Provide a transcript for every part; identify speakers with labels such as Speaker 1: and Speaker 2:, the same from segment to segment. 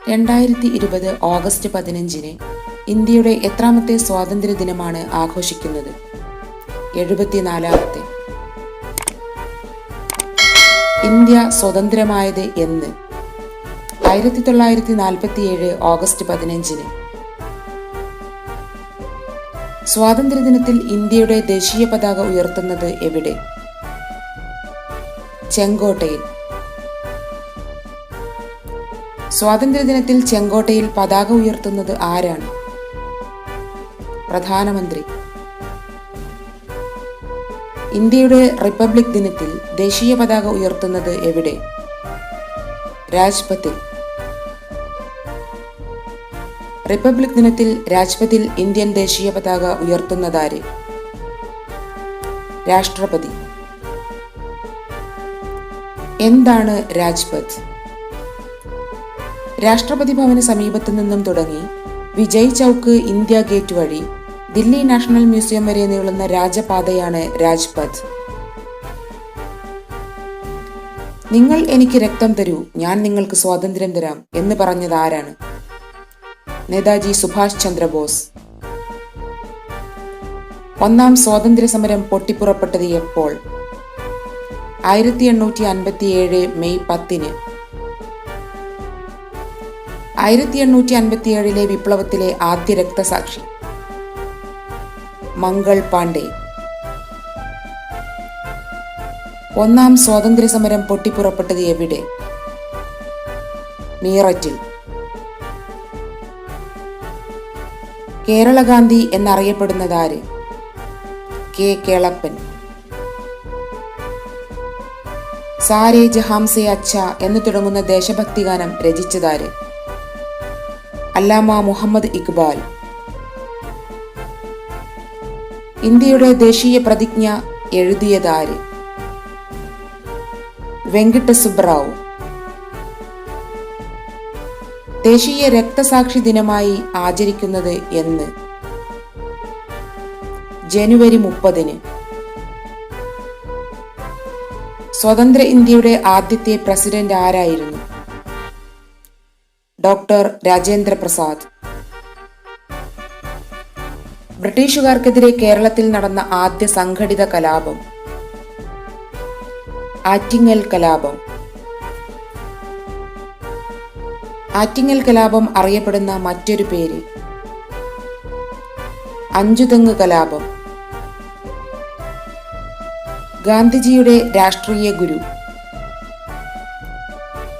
Speaker 1: 2020 August 15 ഇന്ത്യയുടെ എത്രാമത്തെ സ്വാതന്ത്ര്യ ദിനമാണ് ആഘോഷിക്കുന്നത്? 74ാമത്തെ. ഇന്ത്യ സ്വതന്ത്രമായത് എന്ന്? 1947 ഓഗസ്റ്റ് 15. സ്വാതന്ത്ര്യദിനത്തിൽ ഇന്ത്യയുടെ ദേശീയ പതാക ഉയർത്തുന്നത് എവിടെ? ചെങ്കോട്ടയിൽ. സ്വാതന്ത്ര്യദിനത്തിൽ ചെങ്കോട്ടയിൽ പതാക ഉയർത്തുന്നത് ആരാണ്? പ്രധാനമന്ത്രി. ഇന്ത്യയുടെ റിപ്പബ്ലിക് ദിനത്തിൽ ദേശീയ പതാക ഉയർത്തുന്നത് എവിടെ? രാജ്പഥിൽ. റിപ്പബ്ലിക് ദിനത്തിൽ രാജ്പഥിൽ ഇന്ത്യൻ ദേശീയ പതാക ഉയർത്തുന്നതാര്? രാഷ്ട്രപതി. എന്താണ് രാജ്പഥ്? രാഷ്ട്രപതി ഭവന് സമീപത്തു നിന്നും തുടങ്ങി വിജയ് ചൗക്ക്, ഇന്ത്യ ഗേറ്റ് വഴി ദില്ലി നാഷണൽ മ്യൂസിയം വരെ നീളുന്ന രാജപാതയാണ് രാജ്പഥ്. നിങ്ങൾ എനിക്ക് രക്തം തരൂ, ഞാൻ നിങ്ങൾക്ക് സ്വാതന്ത്ര്യം തരാം എന്ന് പറഞ്ഞത് ആരാണ്? നേതാജി സുഭാഷ് ചന്ദ്രബോസ്. ഒന്നാം സ്വാതന്ത്ര്യ സമരം പൊട്ടിപ്പുറപ്പെട്ടത് എപ്പോൾ? 1857 മെയ് 10. 1857 വിപ്ലവത്തിലെ ആദ്യ രക്തസാക്ഷി? മംഗൾ പാണ്ഡെ. ഒന്നാം സ്വാതന്ത്ര്യ സമരം പൊട്ടിപ്പുറപ്പെട്ടത് എവിടെ? മീററ്റിൽ. കേരള ഗാന്ധി എന്നറിയപ്പെടുന്നതാര്? കെ കേളപ്പൻ. സാരേ ജഹാംസെ അച്ഛ എന്ന് തുടങ്ങുന്ന ദേശഭക്തി ഗാനം രചിച്ചതാര്? അല്ലാമ മുഹമ്മദ് ഇക്ബാൽ. ഇന്ത്യയുടെ ദേശീയ പ്രതിജ്ഞ എഴുതിയതാര്? വെങ്കിട്ട സുബ്ബറാവു. ദേശീയ രക്തസാക്ഷി ദിനമായി ആചരിക്കുന്നത് എന്ന്? ജനുവരി 30. സ്വതന്ത്ര ഇന്ത്യയുടെ ആദ്യത്തെ പ്രസിഡന്റ് ആരായിരുന്നു? ഡോക്ടർ രാജേന്ദ്ര പ്രസാദ്. ബ്രിട്ടീഷുകാർക്കെതിരെ കേരളത്തിൽ നടന്ന ആദ്യ സംഘടിത കലാപം? ആറ്റിങ്ങൽ കലാപം. ആറ്റിങ്ങൽ കലാപം അറിയപ്പെടുന്ന മറ്റൊരു പേര്? അഞ്ചുതെങ്ങ് കലാപം. ഗാന്ധിജിയുടെ രാഷ്ട്രീയ ഗുരു?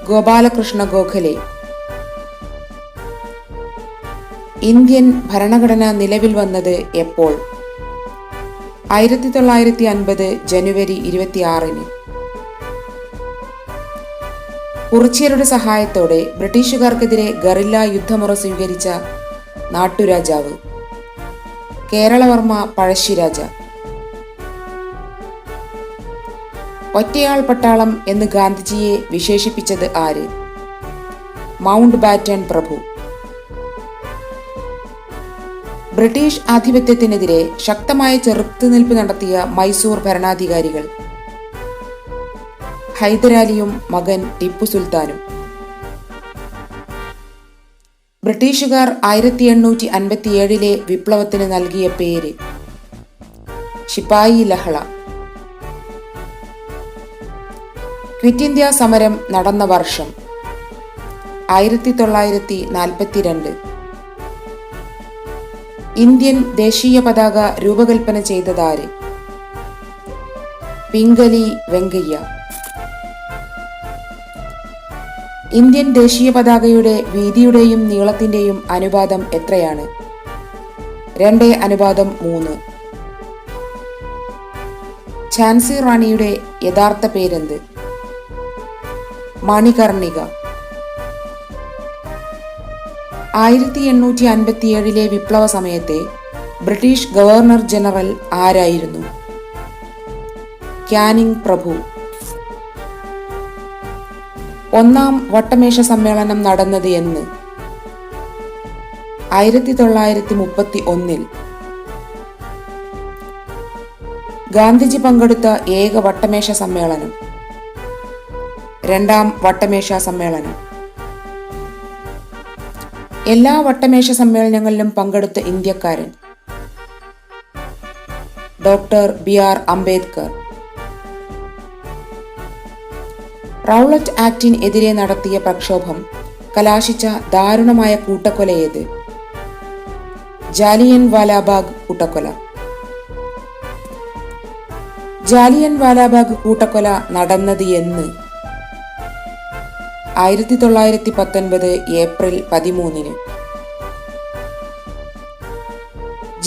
Speaker 1: ഗോപാലകൃഷ്ണ ഗോഖലെ. ഇന്ത്യൻ ഭരണഘടന നിലവിൽ വന്നത് എപ്പോൾ? 1950 ജനുവരി 26. കുറിച്യരുടെ സഹായത്തോടെ ബ്രിട്ടീഷുകാർക്കെതിരെ ഗറില്ല യുദ്ധമുറ സ്വീകരിച്ച നാട്ടുരാജാവ്? കേരളവർമ്മ പഴശ്ശിരാജ. ഒറ്റയാൾ പട്ടാളം എന്ന് ഗാന്ധിജിയെ വിശേഷിപ്പിച്ചത് ആര്? മൗണ്ട് ബാറ്റൺ പ്രഭു. ബ്രിട്ടീഷ് ആധിപത്യത്തിനെതിരെ ശക്തമായ ചെറുത്തുനിൽപ്പ് നടത്തിയ മൈസൂർ ഭരണാധികാരികൾ? ഹൈദരാലിയും മകൻ ടിപ്പു സുൽത്താനും. ബ്രിട്ടീഷുകാർ 1857 വിപ്ലവത്തിന് നൽകിയ പേര്? ശിപായി ലഹള. ക്വിറ്റ് ഇന്ത്യ സമരം നടന്ന വർഷം? 1942. ഇന്ത്യൻ ദേശീയ പതാക രൂപകൽപ്പന ചെയ്തതാര്? പിംഗലി വെങ്കയ്യ. ഇന്ത്യൻ ദേശീയ പതാകയുടെ വീതിയുടെയും നീളത്തിന്റെയും അനുപാതം എത്രയാണ്? 2:3. ഝാൻസി റാണിയുടെ യഥാർത്ഥ പേരെന്ത്? മണികർണിക. 1857 വിപ്ലവ സമയത്തെ ബ്രിട്ടീഷ് ഗവർണർ ജനറൽ ആരായിരുന്നു? ക്യാനിംഗ് പ്രഭു. ഒന്നാം വട്ടമേശ സമ്മേളനം നടന്നത് എന്ന്? 1931. ഗാന്ധിജി പങ്കെടുത്ത ഏക വട്ടമേശ സമ്മേളനം? രണ്ടാം വട്ടമേശ സമ്മേളനം. എല്ലാ വട്ടമേശ സമ്മേളനങ്ങളിലും പങ്കെടുത്ത ഇന്ത്യക്കാരൻ ഡോക്ടർ BR അംബേദ്കർ. റൗളറ്റ് ആക്ടിനെതിരെ നടത്തിയ പ്രക്ഷോഭം കലാശിച്ച ദാരുണമായ കൂട്ടക്കൊലയേത്? ജാലിയൻ വാലാബാഗ് കൂട്ടക്കൊല. ജാലിയൻ വാലാബാഗ് കൂട്ടക്കൊല നടന്നത് എന്ന്? 1919 ഏപ്രിൽ 13.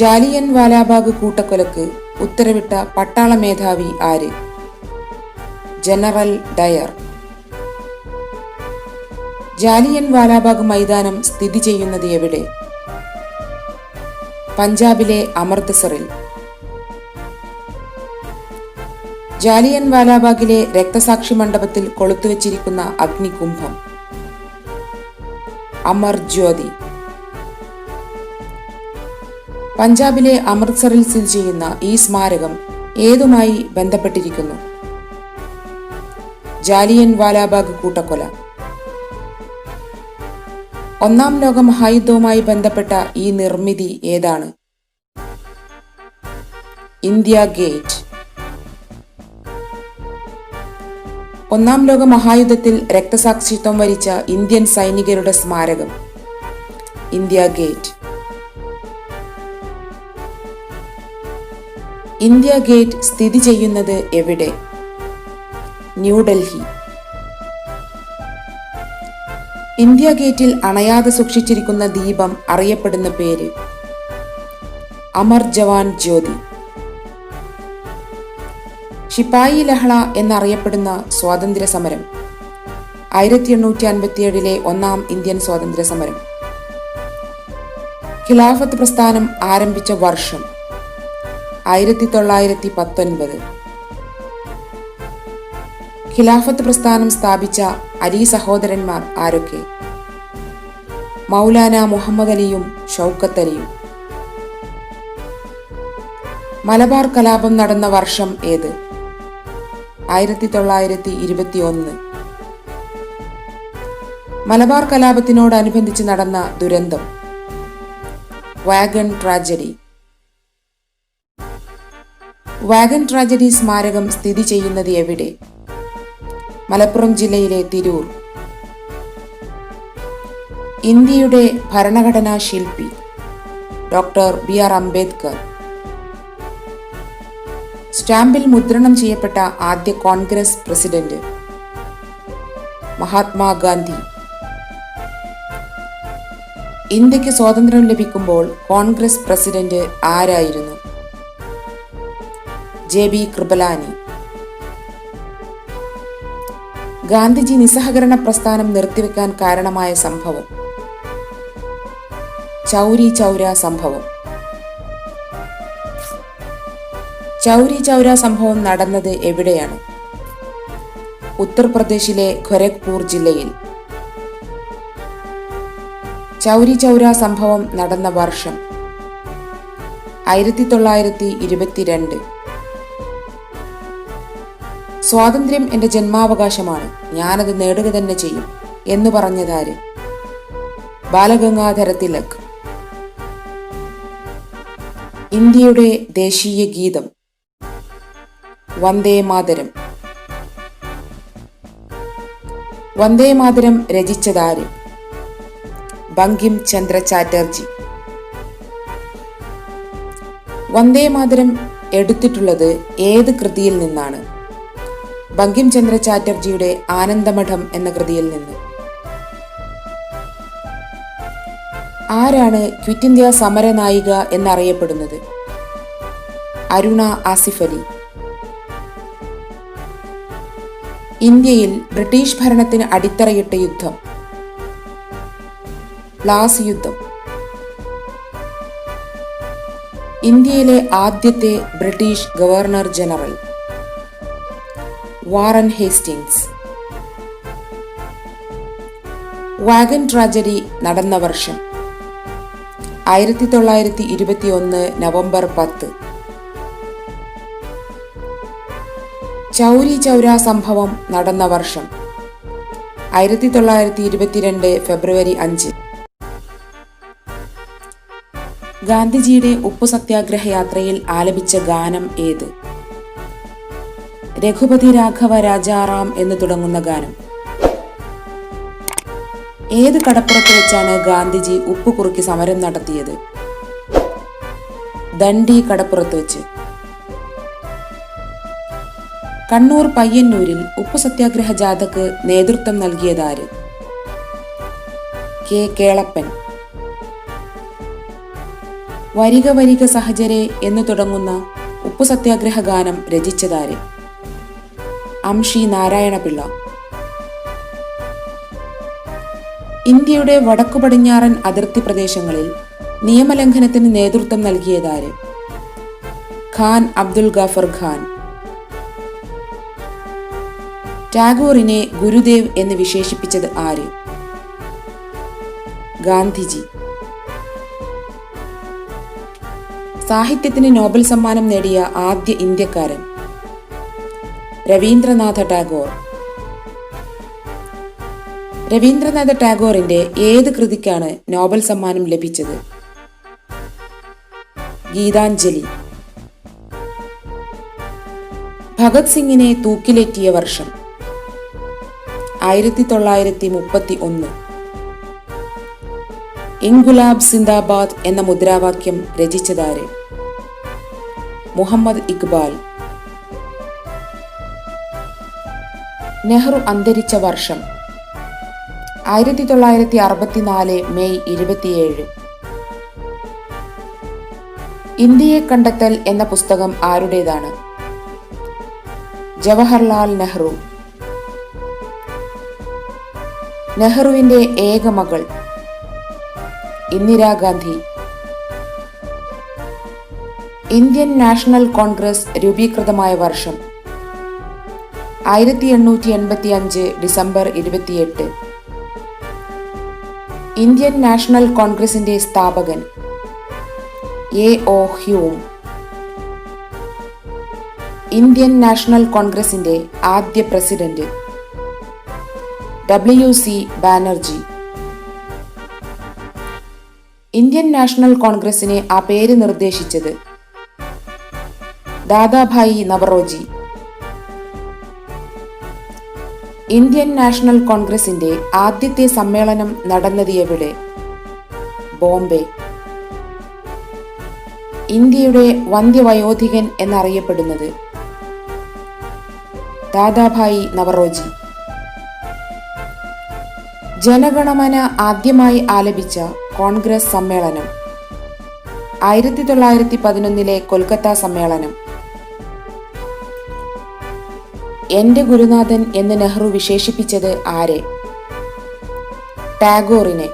Speaker 1: ജാലിയൻ വാലാബാഗ് കൂട്ടക്കൊലക്ക് ഉത്തരവിട്ട പട്ടാള മേധാവി ആര്? General Dyer. ജാലിയൻ വാലാബാഗ് മൈതാനം സ്ഥിതി ചെയ്യുന്നത് എവിടെ? പഞ്ചാബിലെ അമൃത്സറിൽ. ജാലിയൻ വാലാബാഗിലെ രക്തസാക്ഷി മണ്ഡപത്തിൽ കൊളുത്തുവച്ചിരിക്കുന്ന അഗ്നികുംഭം? അമർ ജ്യോതി. പഞ്ചാബിലെ അമൃത്സറിൽ സ്ഥിതി ചെയ്യുന്ന ഈ സ്മാരകം ഏതുമായി ബന്ധപ്പെട്ടിരിക്കുന്നു? ജാലിയൻ വാലാബാഗ് കൂട്ടക്കൊല. ഒന്നാം ലോക മഹായുദ്ധവുമായി ബന്ധപ്പെട്ട ഈ നിർമ്മിതി ഏതാണ്? India gate. ഒന്നാം ലോക മഹായുദ്ധത്തിൽ രക്തസാക്ഷിത്വം വരിച്ച ഇന്ത്യൻ സൈനികരുടെ സ്മാരകം? India gate. ഇന്ത്യ ഗേറ്റ് സ്ഥിതി ചെയ്യുന്നത് എവിടെ? ന്യൂഡൽഹി. ഇന്ത്യ ഗേറ്റിൽ അണയാതെ സൂക്ഷിച്ചിരിക്കുന്ന ദീപം അറിയപ്പെടുന്ന പേര്? അമർ ജവാൻ ജ്യോതി. ശിപായി ലഹള എന്നറിയപ്പെടുന്ന സ്വാതന്ത്ര്യ സമരം? 1857 ഒന്നാം ഇന്ത്യൻ സ്വാതന്ത്ര്യ സമരം. ഖിലാഫത്ത് പ്രസ്ഥാനം ആരംഭിച്ച വർഷം? 1919. ഖിലാഫത്ത് പ്രസ്ഥാനം സ്ഥാപിച്ച അലി സഹോദരന്മാർ ആരൊക്കെ? മൗലാന മുഹമ്മദ് അലിയും ഷൗക്കത്ത് അലിയും. മലബാർ കലാപം നടന്ന വർഷം ഏത്? 1921. മലബാർ കലാപത്തിനോടനുബന്ധിച്ച് നടന്ന ദുരന്തം? Wagon tragedy. വാഗൺ ട്രാജഡി സ്മാരകം സ്ഥിതി ചെയ്യുന്നത് എവിടെ? മലപ്പുറം ജില്ലയിലെ തിരൂർ. ഇന്ത്യയുടെ ഭരണഘടനാ ശില്പി? Doctor BR Ambedkar. സ്റ്റാമ്പിൽ മുദ്രണം ചെയ്യപ്പെട്ട ആദ്യ കോൺഗ്രസ് പ്രസിഡന്റ്? മഹാത്മാഗാന്ധി. ഇന്ത്യക്ക് സ്വാതന്ത്ര്യം ലഭിക്കുമ്പോൾ കോൺഗ്രസ് പ്രസിഡന്റ് ആരായിരുന്നു? JB കൃപലാനി. ഗാന്ധിജി നിസ്സഹകരണ പ്രസ്ഥാനം നിർത്തിവെക്കാൻ കാരണമായ സംഭവം? ചൗരി ചൗര സംഭവം. ചൗരി ചൗര സംഭവം നടന്നത് എവിടെയാണ്? ഉത്തർപ്രദേശിലെ ഖൊരഗ്പൂർ ജില്ലയിൽ. ചൗരി ചൗര സംഭവം നടന്ന വർഷം? 1922. സ്വാതന്ത്ര്യം എന്റെ ജന്മാവകാശമാണ്, ഞാനത് നേടുക തന്നെ ചെയ്യും എന്ന് പറഞ്ഞതാര്? ബാലഗംഗാധര തിലക്. ഇന്ത്യയുടെ ദേശീയ ഗീതം? വന്ദേ മാതരം. വന്ദേ മാതരം രചിച്ചതാര്? ബങ്കിം ചന്ദ്ര ചാറ്റർജി. വന്ദേ മാതരം എടുത്തിട്ടുള്ളത് ഏത് കൃതിയിൽ നിന്നാണ്? ബങ്കിം ചന്ദ്ര ചാറ്റർജിയുടെ ആനന്ദമഠം എന്ന കൃതിയിൽ നിന്ന്. ആരാണ് ക്വിറ്റ് ഇന്ത്യ സമര നായിക എന്നറിയപ്പെടുന്നത്? അരുണ ആസിഫ് അലി. ഇന്ത്യയിൽ ബ്രിട്ടീഷ് ഭരണത്തിന് അടിത്തറയിട്ട യുദ്ധം? പ്ലാസി യുദ്ധം. ഇന്ത്യയിലെ ആദ്യത്തെ British governor general? Warren Hastings. Wagon tragedy നടന്ന വർഷം? 1921 നവംബർ 10. ചൗരി ചൗര സംഭവം നടന്ന വർഷം? 1922 ഫെബ്രുവരി 5. ഗാന്ധിജിയുടെ ഉപ്പു സത്യാഗ്രഹ യാത്രയിൽ ആലപിച്ച ഗാനം ഏത്? രഘുപതി രാഘവ രാജാറാം എന്ന് തുടങ്ങുന്ന ഗാനം. ഏത് കടപ്പുറത്ത് വെച്ചാണ് ഗാന്ധിജി ഉപ്പ് കുറുക്കി സമരം നടത്തിയത്? ദണ്ഡി കടപ്പുറത്ത് വെച്ച്. കണ്ണൂർ പയ്യന്നൂരിൽ ഉപ്പു സത്യാഗ്രഹ ജാഥക്ക് നേതൃത്വം നൽകിയതാര്? കെ കേളപ്പൻ. വരിക വരിക സഹചരെ എന്ന് തുടങ്ങുന്ന ഉപ്പു സത്യാഗ്രഹ ഗാനം രചിച്ചതാര്? അംഷി നാരായണപിള്ള. ഇന്ത്യയുടെ വടക്കു പടിഞ്ഞാറൻ അതിർത്തി പ്രദേശങ്ങളിൽ നിയമലംഘനത്തിന് നേതൃത്വം നൽകിയതാര്? ഖാൻ അബ്ദുൽ ഗാഫർ ഖാൻ. ടാഗോറിനെ ഗുരുദേവ് എന്ന് വിശേഷിപ്പിച്ചത് ആര്? ഗാന്ധിജി. സാഹിത്യത്തിന് നോബൽ സമ്മാനം നേടിയ ആദ്യ ഇന്ത്യക്കാരൻ? രവീന്ദ്രനാഥ ടാഗോർ. രവീന്ദ്രനാഥ ടാഗോറിന്റെ ഏത് കൃതിക്കാണ് നോബൽ സമ്മാനം ലഭിച്ചത്? ഗീതാഞ്ജലി. ഭഗത് സിംഗിനെ തൂക്കിലേറ്റിയ വർഷം? 1931. ഇൻകുലാബ് സിന്ദാബാദ് എന്ന മുദ്രാവാക്യം രചിച്ചതാര്? മുഹമ്മദ് ഇഖ്ബാൽ. നെഹ്റു അന്തരിച്ച വർഷം? 1964 മെയ് 27. ഇന്ത്യയെ കണ്ടെത്തൽ എന്ന പുസ്തകം ആരുടേതാണ്? ജവഹർലാൽ നെഹ്റു. നെഹ്റുവിന്റെ ഏക മകൾ? ഇന്ദിരാഗാന്ധി. ഇന്ത്യൻ നാഷണൽ കോൺഗ്രസ് രൂപീകൃതമായ വർഷം? 1885 ഡിസംബർ 28. ഇന്ത്യൻ നാഷണൽ കോൺഗ്രസിന്റെ സ്ഥാപകൻ? എ.ഒ. ഹ്യൂം. ഇന്ത്യൻ നാഷണൽ കോൺഗ്രസിന്റെ ആദ്യ president? W.C. Banerjee. Indian national കോൺഗ്രസിനെ ആ പേര് നിർദ്ദേശിച്ചത്? ദാദാഭായി നവറോജി. ഇന്ത്യൻ നാഷണൽ കോൺഗ്രസിന്റെ ആദ്യത്തെ സമ്മേളനം നടന്നത് എവിടെ? ബോംബെ. ഇന്ത്യയുടെ വന്ധ്യവയോധികൻ എന്നറിയപ്പെടുന്നത്? ദാദാഭായി നവറോജി. ജനഗണമന ആദ്യമായി ആലപിച്ച കോൺഗ്രസ് സമ്മേളനം? 1911 കൊൽക്കത്ത സമ്മേളനം. എന്റെ ഗുരുനാഥൻ എന്ന് നെഹ്റു വിശേഷിപ്പിച്ചത് ആരെ? ടാഗോറിനെ.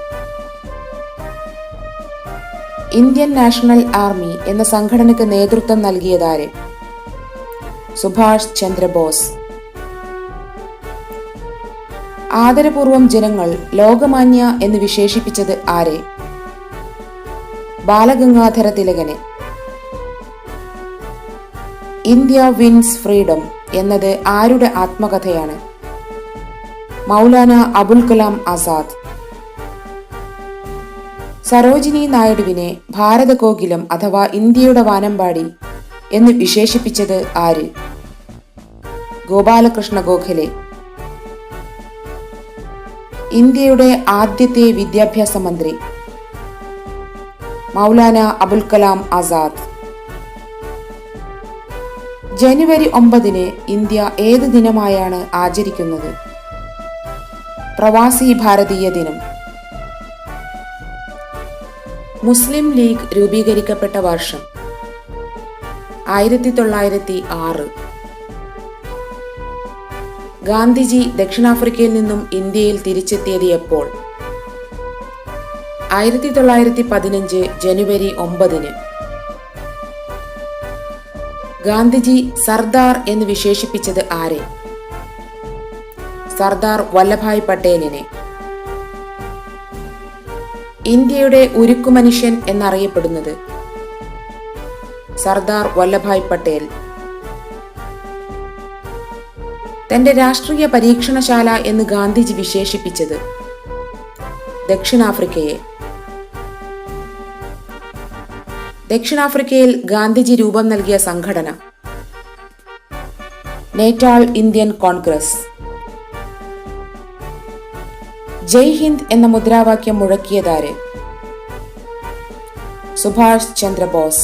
Speaker 1: ഇന്ത്യൻ നാഷണൽ ആർമി എന്ന സംഘടനയ്ക്ക് നേതൃത്വം നൽകിയതാര്? സുഭാഷ് ചന്ദ്രബോസ്. ആദരപൂർവം ജനങ്ങൾ ലോകമാന്യ എന്ന് വിശേഷിപ്പിച്ചത് ആരെ? ബാലഗംഗാധര തിലകനെ. ഇന്ത്യ വിൻസ് ഫ്രീഡം എന്നത് ആരുടെ ആത്മകഥയാണ്? മൗലാന അബുൽ കലാം ആസാദ്. സരോജിനി നായിഡുവിനെ ഭാരതകോകിലം അഥവാ ഇന്ത്യയുടെ വാനമ്പാടി എന്ന് വിശേഷിപ്പിച്ചത് ആര്? ഗോപാലകൃഷ്ണ ഗോഖലെ. ഇന്ത്യയുടെ ആദ്യത്തെ വിദ്യാഭ്യാസ മന്ത്രി? മൗലാന അബുൽ കലാം ആസാദ്. ജനുവരി 9 ഇന്ത്യ ഏത് ദിനമായാണ് ആചരിക്കുന്നത്? പ്രവാസി ഭാരതീയ ദിനം. മുസ്ലിം ലീഗ് രൂപീകരിക്കപ്പെട്ട വർഷം? 1906. ഗാന്ധിജി ദക്ഷിണാഫ്രിക്കയിൽ നിന്നും ഇന്ത്യയിൽ തിരിച്ചെത്തിയത് എപ്പോൾ? 1915 ജനുവരി 9. ഗാന്ധിജി സർദാർ എന്ന് വിശേഷിപ്പിച്ചത് ആരെ? സർദാർ വല്ലഭായ് പട്ടേലിനെ. ഇന്ത്യയുടെ ഉരുക്കുമനുഷ്യൻ എന്നറിയപ്പെടുന്നത്? സർദാർ വല്ലഭായ് പട്ടേൽ. തന്റെ രാഷ്ട്രീയ പരീക്ഷണശാല എന്ന് ഗാന്ധിജി വിശേഷിപ്പിച്ചത്? ദക്ഷിണാഫ്രിക്കയെ. ദക്ഷിണാഫ്രിക്കയിൽ ഗാന്ധിജി രൂപം നൽകിയ സംഘടന? Natal Indian Congress. ജയ് ഹിന്ദ് എന്ന മുദ്രാവാക്യം മുഴക്കിയതാര്? സുഭാഷ് ചന്ദ്രബോസ്.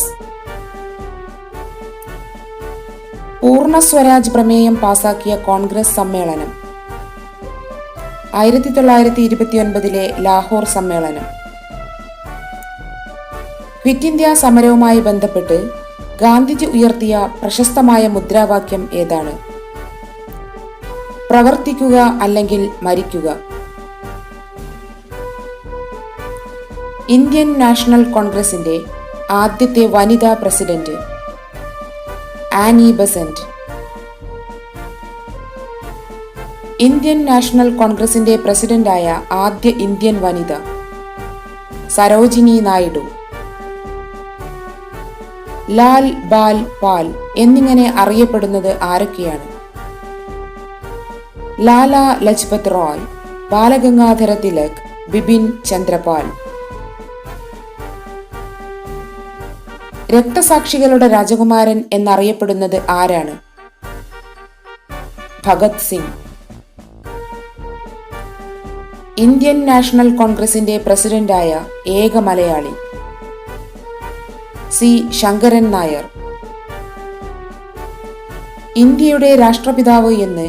Speaker 1: പൂർണ്ണ സ്വരാജ് പ്രമേയം പാസാക്കിയ കോൺഗ്രസ് സമ്മേളനം? 1929 ലാഹോർ സമ്മേളനം. ക്വിറ്റ് ഇന്ത്യ സമരവുമായി ബന്ധപ്പെട്ട് ഗാന്ധിജി ഉയർത്തിയ പ്രശസ്തമായ മുദ്രാവാക്യം ഏതാണ്? പ്രവർത്തിക്കുക അല്ലെങ്കിൽ മരിക്കുക. ഇന്ത്യൻ നാഷണൽ കോൺഗ്രസിന്റെ ആദ്യത്തെ വനിതാ president? Annie Besant. Indian national കോൺഗ്രസിന്റെ പ്രസിഡന്റായ ആദ്യ ഇന്ത്യൻ വനിത? സരോജിനി നായിഡു. ലാൽ, ബാൽ, പാൽ എന്നിങ്ങനെ അറിയപ്പെടുന്നത് ആരൊക്കെയാണ്? ലാല ലജ്പത് റായ്, ബാലഗംഗാധര തിലക്, ബിപിൻ ചന്ദ്രപാൽ. രക്തസാക്ഷികളുടെ രാജകുമാരൻ എന്നറിയപ്പെടുന്നത് ആരാണ്? ഭഗത് സിംഗ്. ഇന്ത്യൻ നാഷണൽ കോൺഗ്രസിന്റെ പ്രസിഡന്റായ ഏക മലയാളി? സി ശങ്കരൻ നായർ. ഇന്ത്യയുടെ രാഷ്ട്രപിതാവ് എന്ന്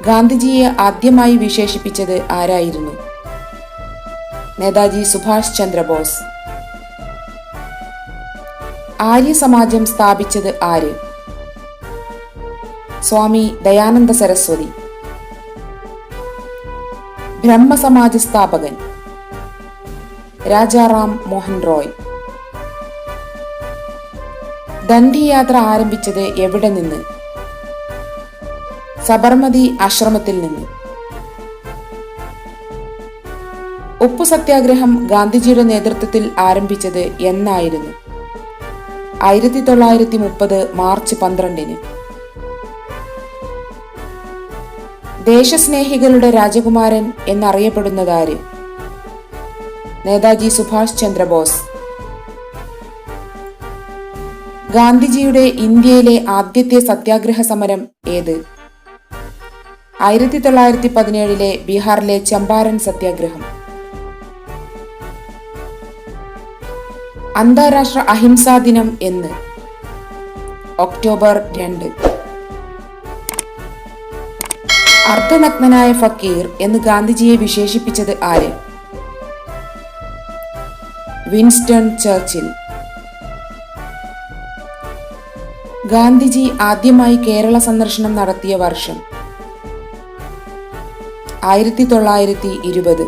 Speaker 1: ഗാന്ധിജിയെ ആദ്യമായി വിശേഷിപ്പിച്ചത് ആരായിരുന്നു? നേതാജി സുഭാഷ് ചന്ദ്രബോസ്. ആര്യ സമാജം സ്ഥാപിച്ചത് ആര്? സ്വാമി ദയാനന്ദ സരസ്വതി. ബ്രഹ്മസമാജ സ്ഥാപകൻ? രാജാറാം മോഹൻ റോയ്. ദണ്ഡിയാത്ര ആരംഭിച്ചത് എവിടെ നിന്ന്? സബർമതി ആശ്രമത്തിൽ നിന്ന്. ഉപ്പു സത്യാഗ്രഹം ഗാന്ധിജിയുടെ നേതൃത്വത്തിൽ ആരംഭിച്ചത് എന്നായിരുന്നു? 1930 മാർച്ച് 12. ദേശസ്നേഹികളുടെ രാജകുമാരൻ എന്നറിയപ്പെടുന്നതാര്? നേതാജി സുഭാഷ് ചന്ദ്രബോസ്. ഗാന്ധിജിയുടെ ഇന്ത്യയിലെ ആദ്യത്തെ സത്യാഗ്രഹ സമരം ഏത്? 1917 ബീഹാറിലെ ചമ്പാരൻ സത്യാഗ്രഹം. അന്താരാഷ്ട്ര അഹിംസാ ദിനം എന്ന്? ഒക്ടോബർ 2. അർദ്ധനഗ്നനായ ഫക്കീർ എന്ന് ഗാന്ധിജിയെ വിശേഷിപ്പിച്ചത് ആര്? Winston Churchill. ഗാന്ധിജി ആദ്യമായി കേരള സന്ദർശനം നടത്തിയ വർഷം? 1920.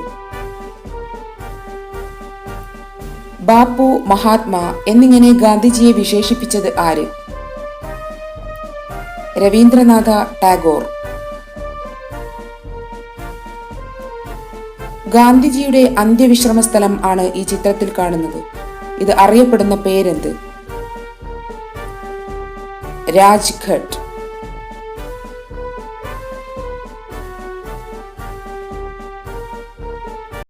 Speaker 1: ബാപ്പു, മഹാത്മാ എന്നിങ്ങനെ ഗാന്ധിജിയെ വിശേഷിപ്പിച്ചത് ആര്? രവീന്ദ്രനാഥ ടാഗോർ. ഗാന്ധിജിയുടെ അന്ത്യവിശ്രമ സ്ഥലം ആണ് ഈ ചിത്രത്തിൽ കാണുന്നത്. ഇത് അറിയപ്പെടുന്ന പേരെന്ത്? രാജ്ഘട്ട്.